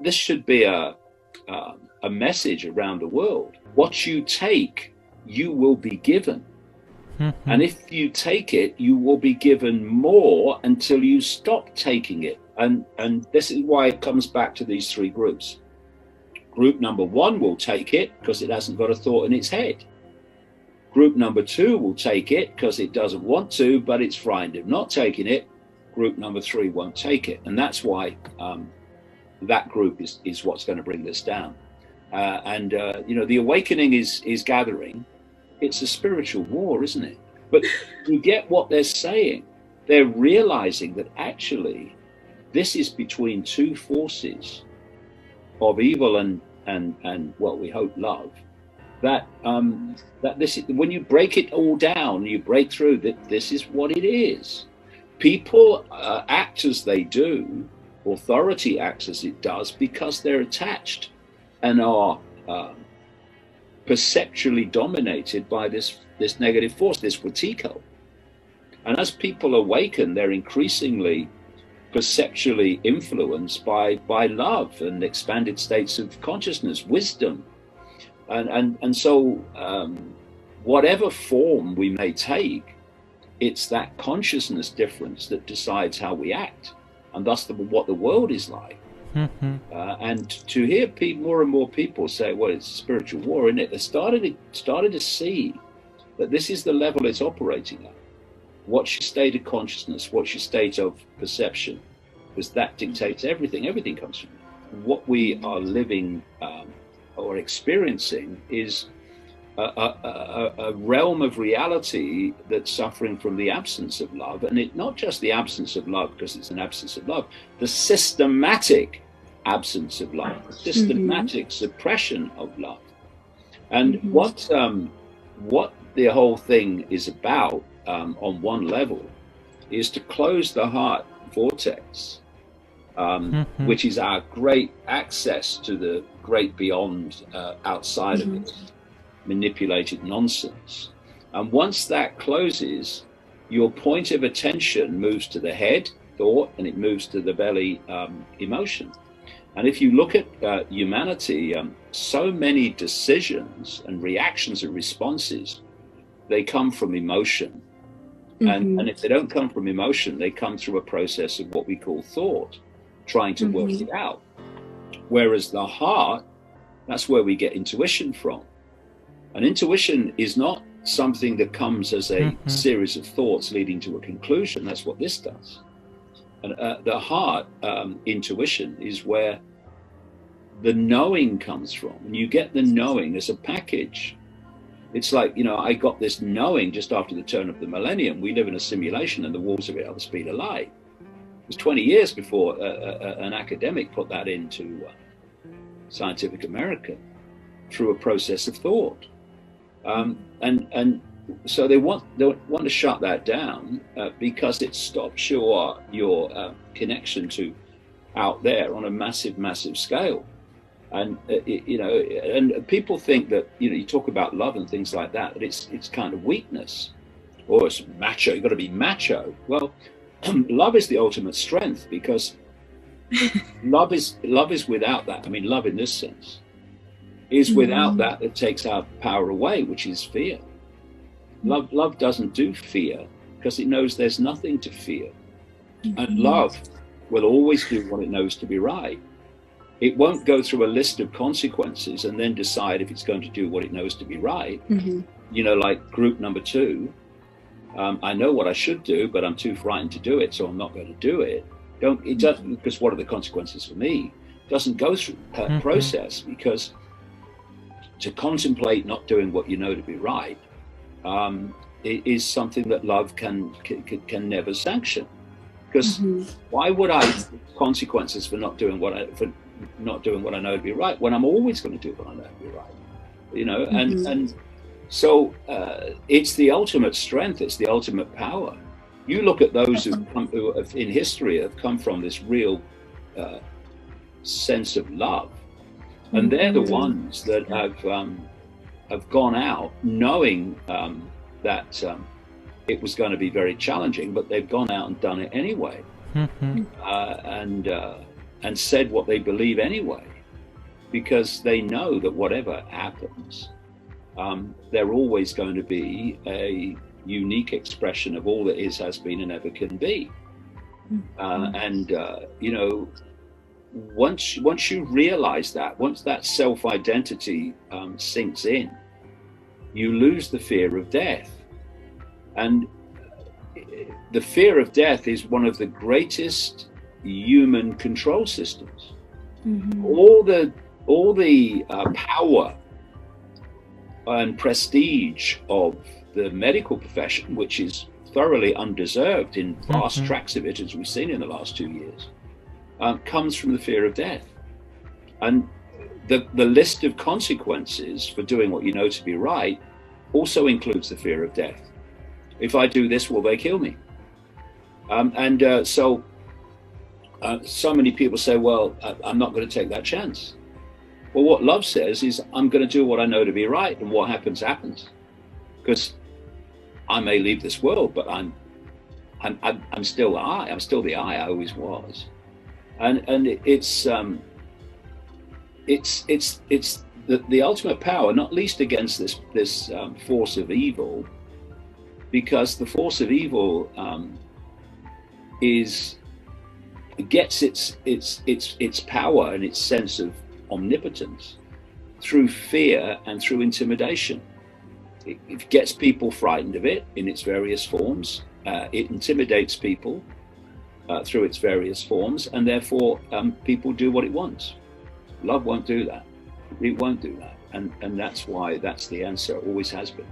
this should be a message around the world. What you take, you will be given. And if you take it, you will be given more until you stop taking it. And this is why it comes back to these three groups. Group number one will take it because it hasn't got a thought in its head. Group number two will take it because it doesn't want to, but it's frightened of not taking it. Group number three won't take it. And that's why that group is what's going to bring this down. You know, the awakening is gathering. It's a spiritual war, isn't it? But you get what they're saying. They're realizing that actually this is between two forces of evil and well, we hope love. That this is, when you break it all down, you break through that this is what it is. People act as they do, authority acts as it does, because they're attached and are perceptually dominated by this negative force, this Icke. And as people awaken, they're increasingly perceptually influenced by love and expanded states of consciousness, wisdom. And so whatever form we may take, it's that consciousness difference that decides how we act, and thus what the world is like. And to hear more and more people say, well, it's a spiritual war, isn't it? They started to see that this is the level it's operating at. What's your state of consciousness? What's your state of perception? Because that dictates everything. Everything comes from it. What we are living or experiencing is a realm of reality that's suffering from the absence of love. And it not just the absence of love, because it's an absence of love, the systematic absence of love, the systematic suppression of love. And what the whole thing is about, on one level, is to close the heart vortex, which is our great access to the great beyond, outside of it, manipulated nonsense. And once that closes, your point of attention moves to the head, thought, and it moves to the belly, emotion. And if you look at humanity, so many decisions and reactions and responses, they come from emotion. And if they don't come from emotion, they come through a process of what we call thought, trying to work it out. Whereas the heart, that's where we get intuition from. And intuition is not something that comes as a series of thoughts leading to a conclusion. That's what this does. And the heart, intuition, is where the knowing comes from. And you get the knowing as a package. It's like, you know, I got this knowing just after the turn of the millennium. We live in a simulation and the walls of it are the speed of light. It was 20 years before an academic put that into Scientific American through a process of thought. And so they want to shut that down because it stops your connection to out there on a massive scale. And you know, and people think that, you know, you talk about love and things like that, that it's kind of weakness, or it's macho. You've got to be macho. Well, love is the ultimate strength, because love is without that. I mean, love in this sense is without that takes our power away, which is fear. Love doesn't do fear because it knows there's nothing to fear, and love will always do what it knows to be right. It won't go through a list of consequences and then decide if it's going to do what it knows to be right. You know, like group number two, I know what I should do, but I'm too frightened to do it, so I'm not going to do it. It doesn't, because what are the consequences for me? It doesn't go through that process, because to contemplate not doing what you know to be right, it is something that love can never sanction. Because why would I consequences for not doing what I know to be right, when I'm always going to do what I know to be right? You know, and so it's the ultimate strength, it's the ultimate power. You look at those who have, in history, have come from this real sense of love, and they're the ones that have gone out knowing that it was going to be very challenging, but they've gone out and done it anyway. and said what they believe anyway, because they know that whatever happens, they're always going to be a unique expression of all that is, has been, and ever can be. You know, once you realize that, once that self-identity sinks in, you lose the fear of death. And the fear of death is one of the greatest human control systems. All the power and prestige of the medical profession, which is thoroughly undeserved in vast tracts of it, as we've seen in the last 2 years, comes from the fear of death. And the list of consequences for doing what you know to be right also includes the fear of death. If I do this, will they kill me? So many people say, well, I'm not going to take that chance. Well, what love says is, I'm going to do what I know to be right, and what happens, happens. Because I may leave this world, but I'm still I. I'm still the I always was. And it's the ultimate power, not least against this force of evil, because the force of evil gets its power and its sense of omnipotence through fear and through intimidation. It gets people frightened of it in its various forms. It intimidates people through its various forms, and therefore people do what it wants. Love won't do that. It won't do that. And that's why that's the answer. It always has been.